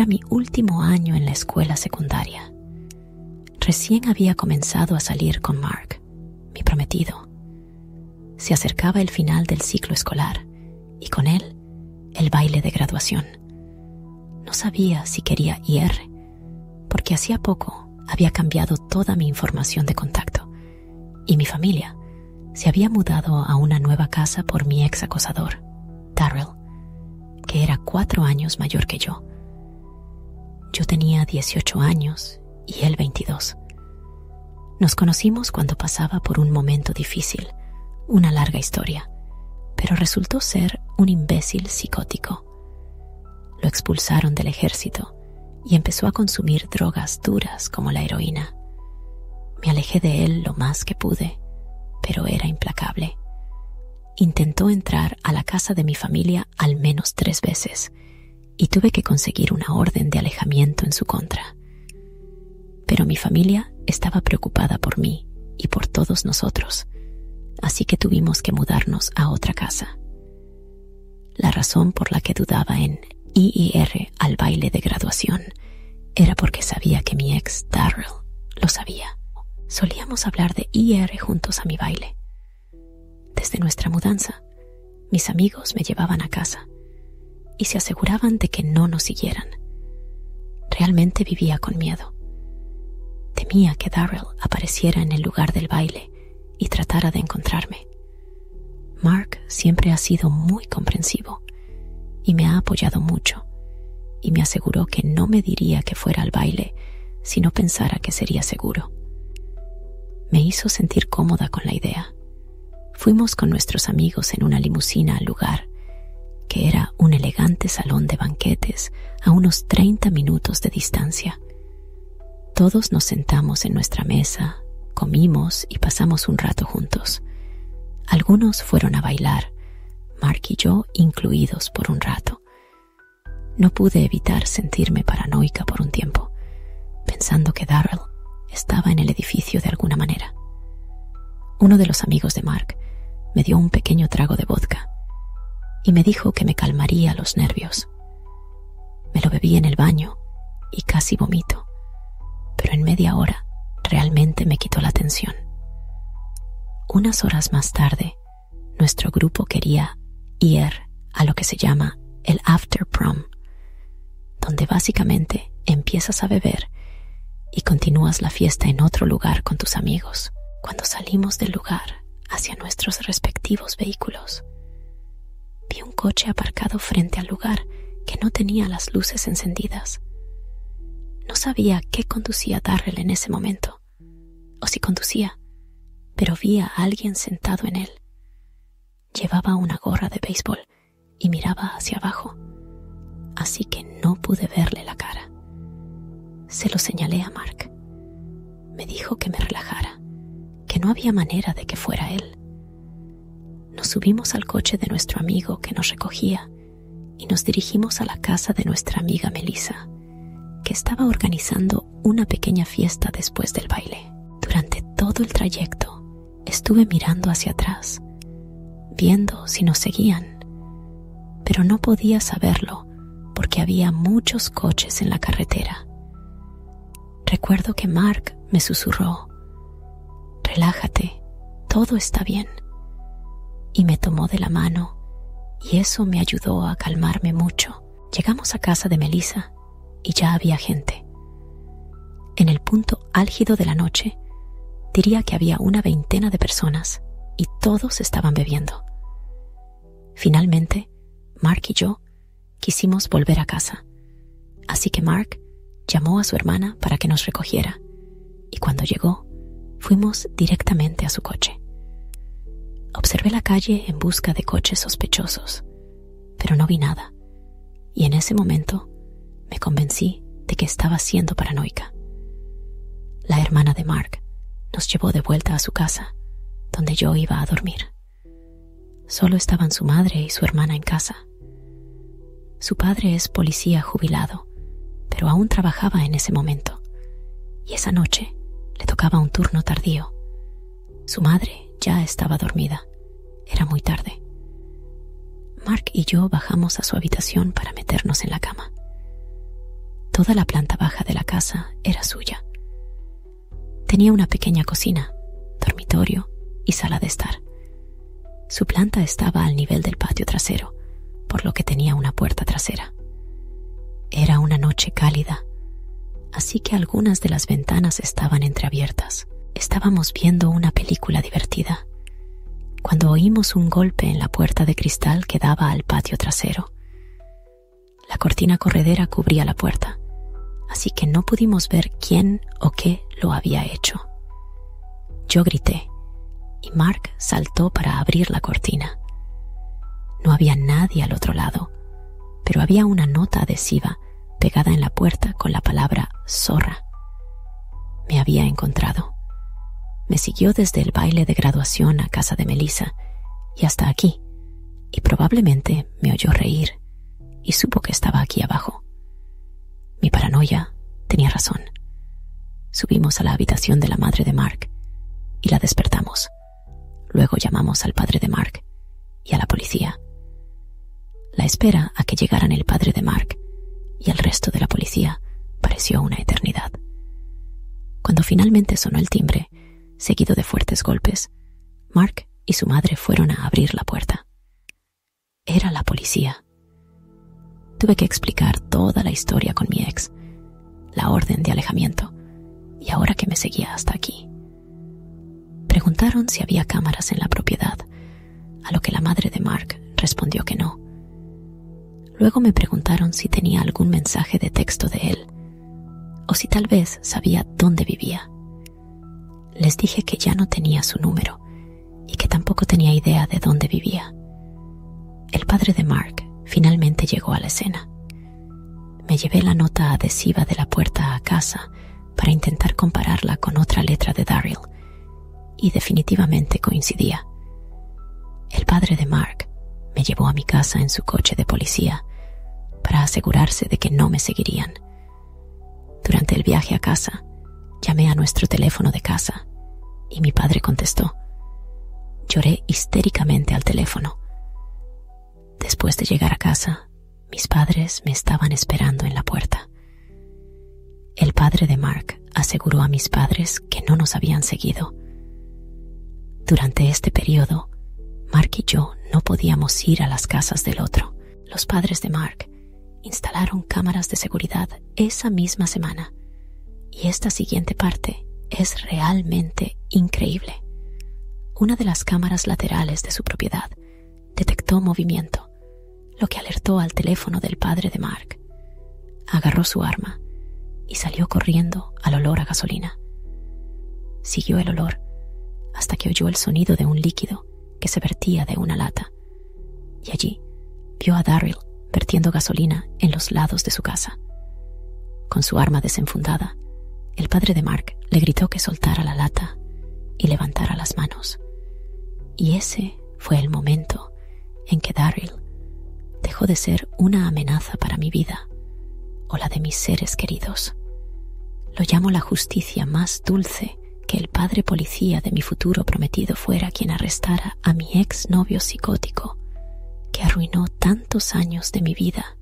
Era mi último año en la escuela secundaria. Recién había comenzado a salir con Mark, mi prometido. Se acercaba el final del ciclo escolar y con él el baile de graduación. No sabía si quería ir, porque hacía poco había cambiado toda mi información de contacto y mi familia se había mudado a una nueva casa por mi ex acosador, Darryl, que era 4 años mayor que yo. Yo tenía 18 años y él 22. Nos conocimos cuando pasaba por un momento difícil, una larga historia, pero resultó ser un imbécil psicótico. Lo expulsaron del ejército y empezó a consumir drogas duras como la heroína. Me alejé de él lo más que pude, pero era implacable. Intentó entrar a la casa de mi familia al menos 3 veces y tuve que conseguir una orden de alejamiento en su contra. Pero mi familia estaba preocupada por mí y por todos nosotros, así que tuvimos que mudarnos a otra casa. La razón por la que dudaba en ir al baile de graduación era porque sabía que mi ex Darryl lo sabía. Solíamos hablar de ir juntos a mi baile. Desde nuestra mudanza, mis amigos me llevaban a casa y se aseguraban de que no nos siguieran. Realmente vivía con miedo. Temía que Darryl apareciera en el lugar del baile y tratara de encontrarme. Mark siempre ha sido muy comprensivo y me ha apoyado mucho, y me aseguró que no me diría que fuera al baile si no pensara que sería seguro. Me hizo sentir cómoda con la idea. Fuimos con nuestros amigos en una limusina al lugar, que era un elegante salón de banquetes a unos 30 minutos de distancia. Todos nos sentamos en nuestra mesa, comimos y pasamos un rato juntos. Algunos fueron a bailar, Mark y yo incluidos por un rato. No pude evitar sentirme paranoica por un tiempo, pensando que Darryl estaba en el edificio de alguna manera. Uno de los amigos de Mark me dio un pequeño trago de vodka y me dijo que me calmaría los nervios. Me lo bebí en el baño y casi vomito, pero en media hora realmente me quitó la tensión. Unas horas más tarde, nuestro grupo quería ir a lo que se llama el after prom, donde básicamente empiezas a beber y continúas la fiesta en otro lugar con tus amigos. Cuando salimos del lugar hacia nuestros respectivos vehículos, vi un coche aparcado frente al lugar que no tenía las luces encendidas. No sabía qué conducía Darryl en ese momento, o si conducía, pero vi a alguien sentado en él. Llevaba una gorra de béisbol y miraba hacia abajo, así que no pude verle la cara. Se lo señalé a Mark. Me dijo que me relajara, que no había manera de que fuera él. Nos subimos al coche de nuestro amigo que nos recogía y nos dirigimos a la casa de nuestra amiga Melissa, que estaba organizando una pequeña fiesta después del baile. Durante todo el trayecto estuve mirando hacia atrás, viendo si nos seguían, pero no podía saberlo porque había muchos coches en la carretera. Recuerdo que Mark me susurró: «Relájate, todo está bien», y me tomó de la mano, y eso me ayudó a calmarme mucho. Llegamos a casa de Melissa y ya había gente. En el punto álgido de la noche, diría que había una 20 de personas y todos estaban bebiendo. Finalmente, Mark y yo quisimos volver a casa, así que Mark llamó a su hermana para que nos recogiera, y cuando llegó, fuimos directamente a su coche. Observé la calle en busca de coches sospechosos, pero no vi nada, y en ese momento me convencí de que estaba siendo paranoica. La hermana de Mark nos llevó de vuelta a su casa, donde yo iba a dormir. Solo estaban su madre y su hermana en casa. Su padre es policía jubilado, pero aún trabajaba en ese momento, y esa noche le tocaba un turno tardío. Su madre ya estaba dormida. Era muy tarde. Mark y yo bajamos a su habitación para meternos en la cama. Toda la planta baja de la casa era suya. Tenía una pequeña cocina, dormitorio y sala de estar. Su planta estaba al nivel del patio trasero, por lo que tenía una puerta trasera. Era una noche cálida, así que algunas de las ventanas estaban entreabiertas. Estábamos viendo una película divertida, cuando oímos un golpe en la puerta de cristal que daba al patio trasero. La cortina corredera cubría la puerta, así que no pudimos ver quién o qué lo había hecho. Yo grité, y Mark saltó para abrir la cortina. No había nadie al otro lado, pero había una nota adhesiva pegada en la puerta con la palabra zorra. Me había encontrado. Me siguió desde el baile de graduación a casa de Melissa y hasta aquí, y probablemente me oyó reír y supo que estaba aquí abajo. Mi paranoia tenía razón. Subimos a la habitación de la madre de Mark y la despertamos. Luego llamamos al padre de Mark y a la policía. La espera a que llegaran el padre de Mark y el resto de la policía pareció una eternidad. Cuando finalmente sonó el timbre, seguido de fuertes golpes, Mark y su madre fueron a abrir la puerta. Era la policía. Tuve que explicar toda la historia con mi ex, la orden de alejamiento, y ahora que me seguía hasta aquí. Preguntaron si había cámaras en la propiedad, a lo que la madre de Mark respondió que no. Luego me preguntaron si tenía algún mensaje de texto de él, o si tal vez sabía dónde vivía. Les dije que ya no tenía su número y que tampoco tenía idea de dónde vivía. El padre de Mark finalmente llegó a la escena. Me llevé la nota adhesiva de la puerta a casa para intentar compararla con otra letra de Daryl, y definitivamente coincidía. El padre de Mark me llevó a mi casa en su coche de policía para asegurarse de que no me seguirían. Durante el viaje a casa, llamé a nuestro teléfono de casa y mi padre contestó. Lloré histéricamente al teléfono. Después de llegar a casa, mis padres me estaban esperando en la puerta. El padre de Mark aseguró a mis padres que no nos habían seguido. Durante este periodo, Mark y yo no podíamos ir a las casas del otro. Los padres de Mark instalaron cámaras de seguridad esa misma semana, y esta siguiente parte es realmente increíble. Una de las cámaras laterales de su propiedad detectó movimiento, lo que alertó al teléfono del padre de Mark. Agarró su arma y salió corriendo al olor a gasolina. Siguió el olor hasta que oyó el sonido de un líquido que se vertía de una lata, y allí vio a Daryl vertiendo gasolina en los lados de su casa. Con su arma desenfundada, el padre de Mark le gritó que soltara la lata y levantara las manos. Y ese fue el momento en que Daryl dejó de ser una amenaza para mi vida o la de mis seres queridos. Lo llamo la justicia más dulce que el padre policía de mi futuro prometido fuera quien arrestara a mi exnovio psicótico que arruinó tantos años de mi vida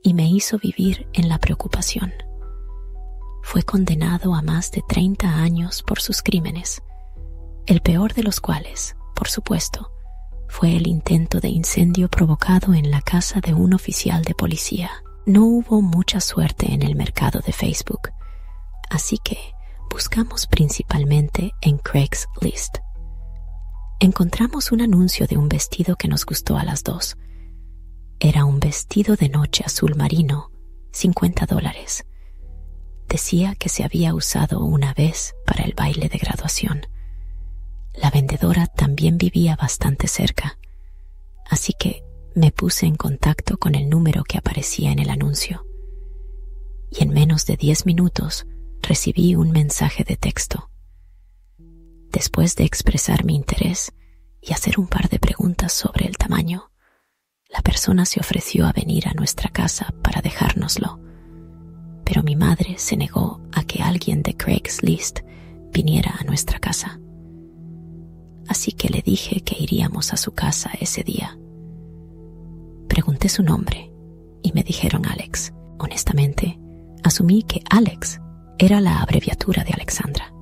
y me hizo vivir en la preocupación. Fue condenado a más de 30 años por sus crímenes, el peor de los cuales, por supuesto, fue el intento de incendio provocado en la casa de un oficial de policía. No hubo mucha suerte en el mercado de Facebook, así que buscamos principalmente en Craigslist. Encontramos un anuncio de un vestido que nos gustó a las dos. Era un vestido de noche azul marino, $50. Decía que se había usado una vez para el baile de graduación. La vendedora también vivía bastante cerca, así que me puse en contacto con el número que aparecía en el anuncio. Y en menos de 10 minutos recibí un mensaje de texto. Después de expresar mi interés y hacer un par de preguntas sobre el tamaño, la persona se ofreció a venir a nuestra casa para dejárnoslo, pero mi madre se negó a que alguien de Craigslist viniera a nuestra casa. Así que le dije que iríamos a su casa ese día. Pregunté su nombre y me dijeron Alex. Honestamente, Asumí que Alex era la abreviatura de Alexandra.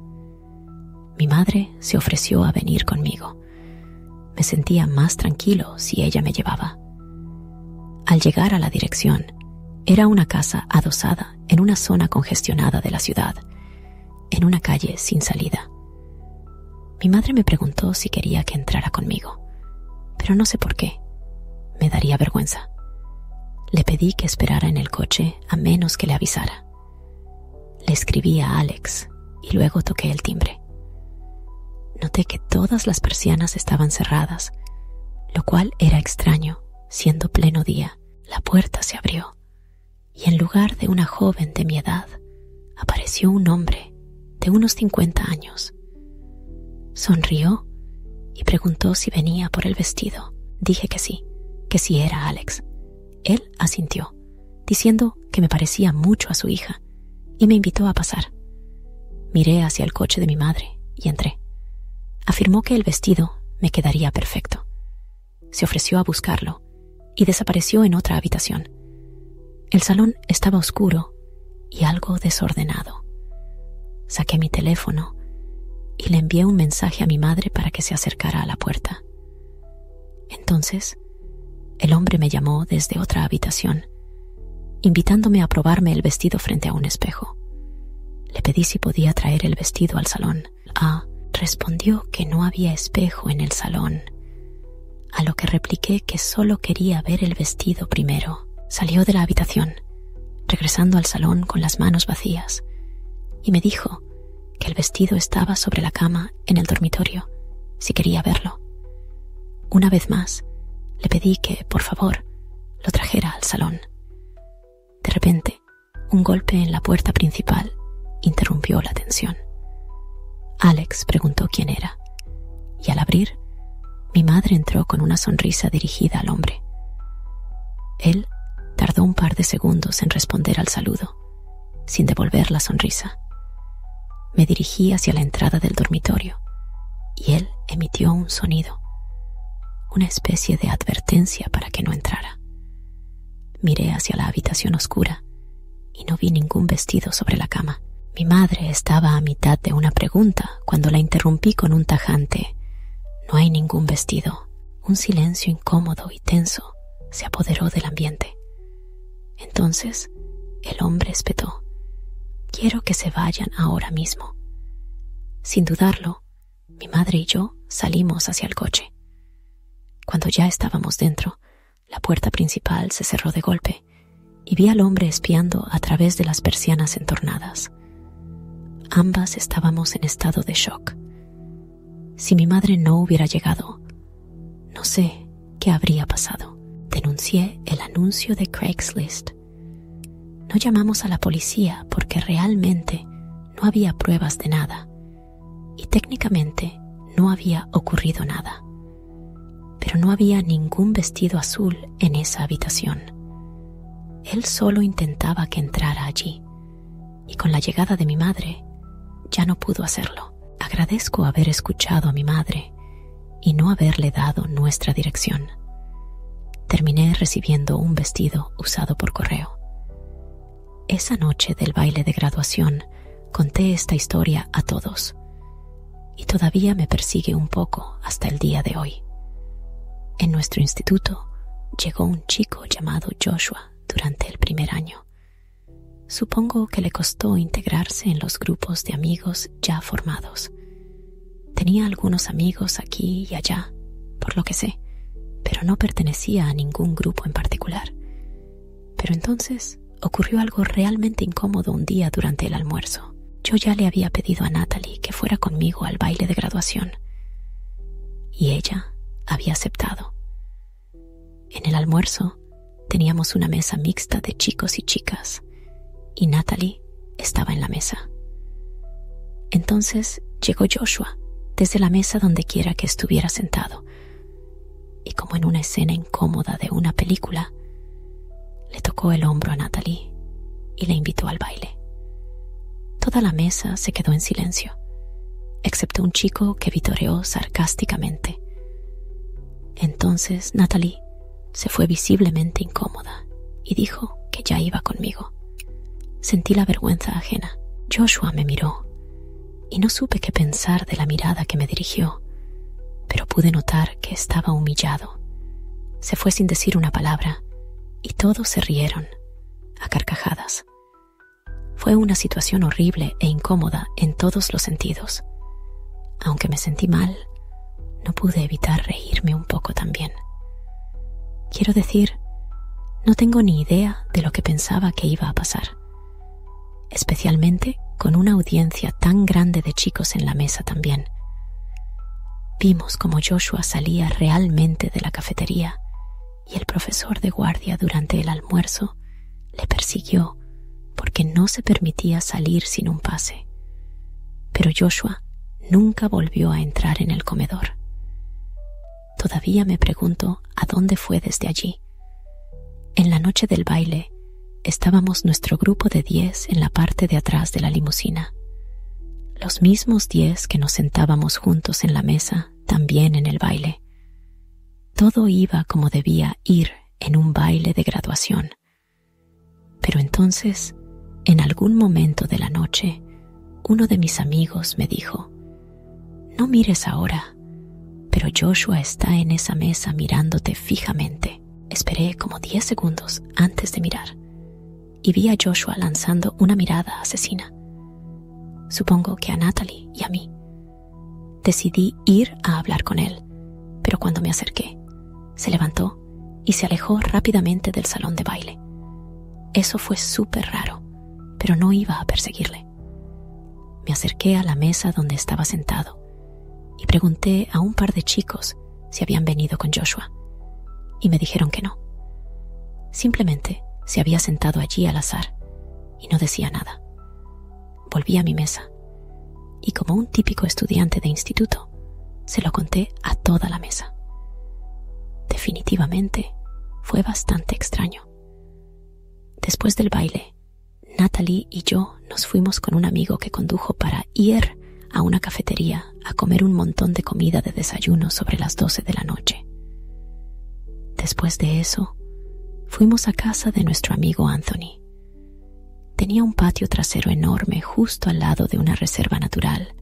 Mi madre se ofreció a venir conmigo. Me sentía más tranquilo si ella me llevaba. Al llegar a la dirección, era una casa adosada en una zona congestionada de la ciudad, en una calle sin salida. Mi madre me preguntó si quería que entrara conmigo, pero no sé por qué. Me daría vergüenza. Le pedí que esperara en el coche a menos que le avisara. Le escribí a Alex y luego toqué el timbre. Noté que todas las persianas estaban cerradas, lo cual era extraño, siendo pleno día. La puerta se abrió y en lugar de una joven de mi edad, apareció un hombre de unos 50 años. Sonrió y preguntó si venía por el vestido. Dije que sí era Alex. Él asintió, diciendo que me parecía mucho a su hija, y me invitó a pasar. Miré hacia el coche de mi madre y entré. Afirmó que el vestido me quedaría perfecto. Se ofreció a buscarlo y desapareció en otra habitación. El salón estaba oscuro y algo desordenado. Saqué mi teléfono y le envié un mensaje a mi madre para que se acercara a la puerta. Entonces, el hombre me llamó desde otra habitación, invitándome a probarme el vestido frente a un espejo. Le pedí si podía traer el vestido al salón. Respondió que no había espejo en el salón, a lo que repliqué que solo quería ver el vestido primero. Salió de la habitación, regresando al salón con las manos vacías, y me dijo que el vestido estaba sobre la cama en el dormitorio, si quería verlo. Una vez más, le pedí que, por favor, lo trajera al salón. De repente, un golpe en la puerta principal interrumpió la tensión. Alex preguntó quién era, y al abrir, mi madre entró con una sonrisa dirigida al hombre. Él tardó un par de segundos en responder al saludo, sin devolver la sonrisa. Me dirigí hacia la entrada del dormitorio, y él emitió un sonido, una especie de advertencia para que no entrara. Miré hacia la habitación oscura y no vi ningún vestido sobre la cama. Mi madre estaba a mitad de una pregunta cuando la interrumpí con un tajante: «No hay ningún vestido». Un silencio incómodo y tenso se apoderó del ambiente. Entonces, el hombre espetó: «Quiero que se vayan ahora mismo». Sin dudarlo, mi madre y yo salimos hacia el coche. Cuando ya estábamos dentro, la puerta principal se cerró de golpe y vi al hombre espiando a través de las persianas entornadas. Ambas estábamos en estado de shock. Si mi madre no hubiera llegado, no sé qué habría pasado. Denuncié el anuncio de Craigslist. No llamamos a la policía porque realmente no había pruebas de nada y técnicamente no había ocurrido nada. Pero no había ningún vestido azul en esa habitación. Él solo intentaba que entrara allí, y con la llegada de mi madre ya no pudo hacerlo. Agradezco haber escuchado a mi madre y no haberle dado nuestra dirección. Terminé recibiendo un vestido usado por correo. Esa noche del baile de graduación conté esta historia a todos, y todavía me persigue un poco hasta el día de hoy. En nuestro instituto llegó un chico llamado Joshua durante el primer año. Supongo que le costó integrarse en los grupos de amigos ya formados. Tenía algunos amigos aquí y allá, por lo que sé, pero no pertenecía a ningún grupo en particular. Pero entonces ocurrió algo realmente incómodo un día durante el almuerzo. Yo ya le había pedido a Natalie que fuera conmigo al baile de graduación, y ella había aceptado. En el almuerzo teníamos una mesa mixta de chicos y chicas, y Natalie estaba en la mesa. Entonces llegó Joshua desde la mesa donde quiera que estuviera sentado, y como en una escena incómoda de una película, le tocó el hombro a Natalie y la invitó al baile. Toda la mesa se quedó en silencio, excepto un chico que vitoreó sarcásticamente. Entonces Natalie se fue visiblemente incómoda y dijo que ya iba conmigo. Sentí la vergüenza ajena. Joshua me miró y no supe qué pensar de la mirada que me dirigió, pero pude notar que estaba humillado. Se fue sin decir una palabra y todos se rieron a carcajadas. Fue una situación horrible e incómoda en todos los sentidos. Aunque me sentí mal, no pude evitar reírme un poco también. Quiero decir, no tengo ni idea de lo que pensaba que iba a pasar, especialmente con una audiencia tan grande de chicos en la mesa también. Vimos cómo Joshua salía realmente de la cafetería y el profesor de guardia durante el almuerzo le persiguió porque no se permitía salir sin un pase. Pero Joshua nunca volvió a entrar en el comedor. Todavía me pregunto a dónde fue desde allí. En la noche del baile, estábamos nuestro grupo de 10 en la parte de atrás de la limusina. Los mismos 10 que nos sentábamos juntos en la mesa, también en el baile. Todo iba como debía ir en un baile de graduación. Pero entonces, en algún momento de la noche, uno de mis amigos me dijo: «No mires ahora, pero Joshua está en esa mesa mirándote fijamente». Esperé como 10 segundos antes de mirar y vi a Joshua lanzando una mirada asesina. Supongo que a Natalie y a mí. Decidí ir a hablar con él, pero cuando me acerqué, se levantó y se alejó rápidamente del salón de baile. Eso fue súper raro, pero no iba a perseguirle. Me acerqué a la mesa donde estaba sentado y pregunté a un par de chicos si habían venido con Joshua, y me dijeron que no. Simplemente se había sentado allí al azar y no decía nada. Volví a mi mesa y, como un típico estudiante de instituto, se lo conté a toda la mesa. Definitivamente fue bastante extraño. Después del baile, Natalie y yo nos fuimos con un amigo que condujo para ir a una cafetería a comer un montón de comida de desayuno sobre las 12 de la noche. Después de eso, fuimos a casa de nuestro amigo Anthony. Tenía un patio trasero enorme justo al lado de una reserva natural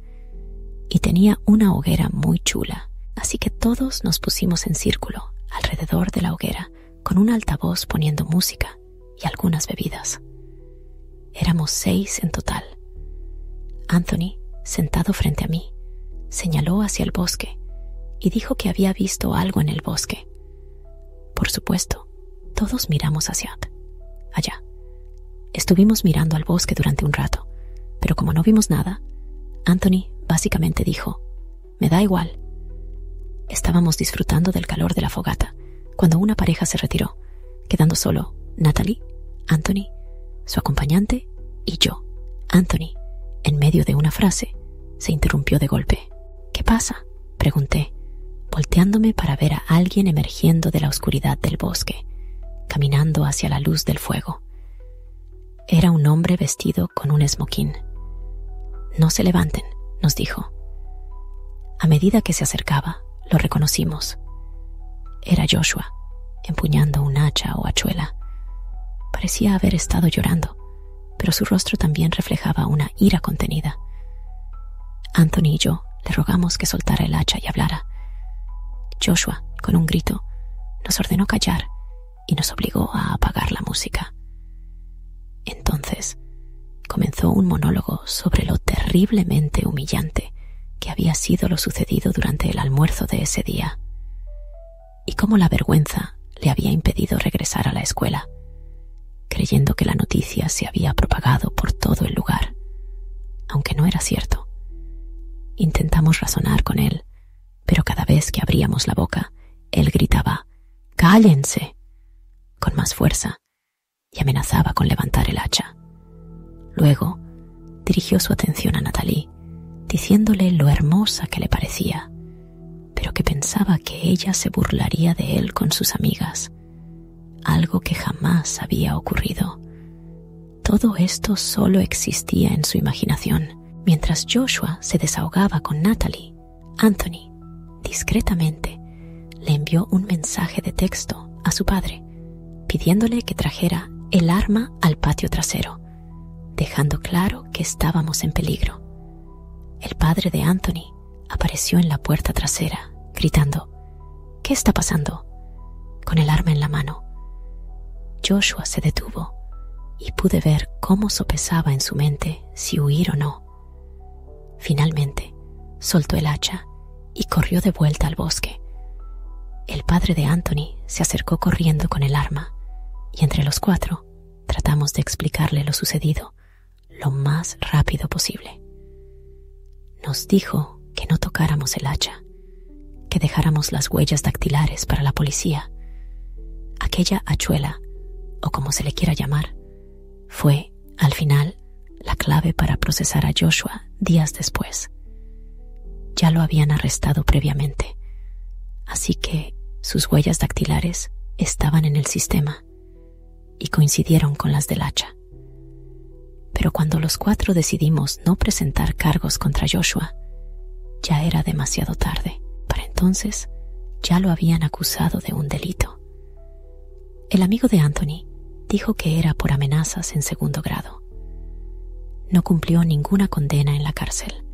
y tenía una hoguera muy chula, así que todos nos pusimos en círculo alrededor de la hoguera con un altavoz poniendo música y algunas bebidas. Éramos 6 en total. Anthony, sentado frente a mí, señaló hacia el bosque y dijo que había visto algo en el bosque. Por supuesto, todos miramos hacia allá. Estuvimos mirando al bosque durante un rato, pero como no vimos nada, Anthony básicamente dijo: «Me da igual». Estábamos disfrutando del calor de la fogata cuando una pareja se retiró, quedando solo Natalie, Anthony, su acompañante y yo. Anthony, en medio de una frase, se interrumpió de golpe. «¿Qué pasa?», pregunté, volteándome para ver a alguien emergiendo de la oscuridad del bosque, caminando hacia la luz del fuego. Era un hombre vestido con un esmoquín. «No se levanten», nos dijo. A medida que se acercaba, lo reconocimos. Era Joshua, empuñando un hacha o hachuela. Parecía haber estado llorando, pero su rostro también reflejaba una ira contenida. Anthony y yo le rogamos que soltara el hacha y hablara. Joshua, con un grito, nos ordenó callar y nos obligó a apagar la música. Entonces comenzó un monólogo sobre lo terriblemente humillante que había sido lo sucedido durante el almuerzo de ese día y cómo la vergüenza le había impedido regresar a la escuela, creyendo que la noticia se había propagado por todo el lugar, aunque no era cierto. Intentamos razonar con él, pero cada vez que abríamos la boca, él gritaba «¡Cállense!» con más fuerza y amenazaba con levantar el hacha. Luego dirigió su atención a Natalie, diciéndole lo hermosa que le parecía, pero que pensaba que ella se burlaría de él con sus amigas, algo que jamás había ocurrido. Todo esto solo existía en su imaginación. Mientras Joshua se desahogaba con Natalie, Anthony, discretamente, le envió un mensaje de texto a su padre, pidiéndole que trajera el arma al patio trasero, dejando claro que estábamos en peligro. El padre de Anthony apareció en la puerta trasera, gritando: «¿Qué está pasando?», con el arma en la mano. Joshua se detuvo y pude ver cómo sopesaba en su mente si huir o no. Finalmente, soltó el hacha y corrió de vuelta al bosque. El padre de Anthony se acercó corriendo con el arma y entre los 4 tratamos de explicarle lo sucedido lo más rápido posible. Nos dijo que no tocáramos el hacha, que dejáramos las huellas dactilares para la policía. Aquella hachuela, o como se le quiera llamar, fue, al final, la clave para procesar a Joshua días después. Ya lo habían arrestado previamente, así que sus huellas dactilares estaban en el sistema y coincidieron con las del hacha. Pero cuando los 4 decidimos no presentar cargos contra Joshua, ya era demasiado tarde. Para entonces, ya lo habían acusado de un delito. El amigo de Anthony dijo que era por amenazas en 2º grado. No cumplió ninguna condena en la cárcel.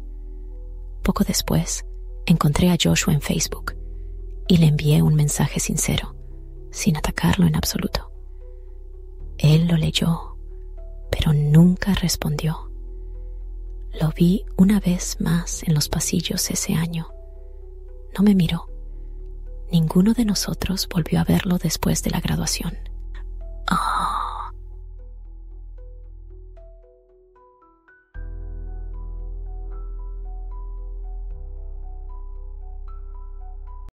Poco después, encontré a Joshua en Facebook y le envié un mensaje sincero, sin atacarlo en absoluto. Él lo leyó, pero nunca respondió. Lo vi una vez más en los pasillos ese año. No me miró. Ninguno de nosotros volvió a verlo después de la graduación.